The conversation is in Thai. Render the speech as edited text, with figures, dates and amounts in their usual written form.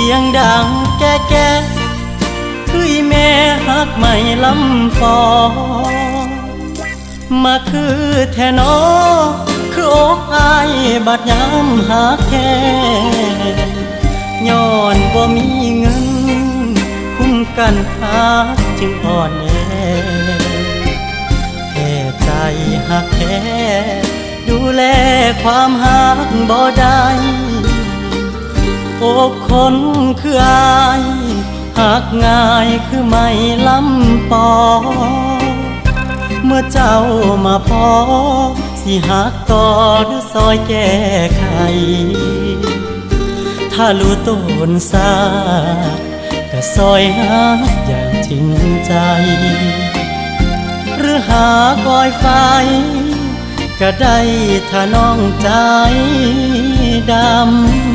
สียงดังแก่ๆคือแม่ฮักไม่ลำฟอมาคือแท่นอคืออกอายบัดยามหาแค่ย้อนบ่มีเงินคุ้มกันฮักจึงอ่อนแอแค่ใจฮักแท้ดูแลความฮักบ่ได้อกคนคืออายหักง่ายคือไม่ลำปอเมื่อเจ้ามาพอสิหักต่อหรือซอยแก้ไขถ้ารู้ตนซาก็ซอยหักอย่างจริงใจหรือหาก้อยไฟก็ได้ถ้าน้องใจดำ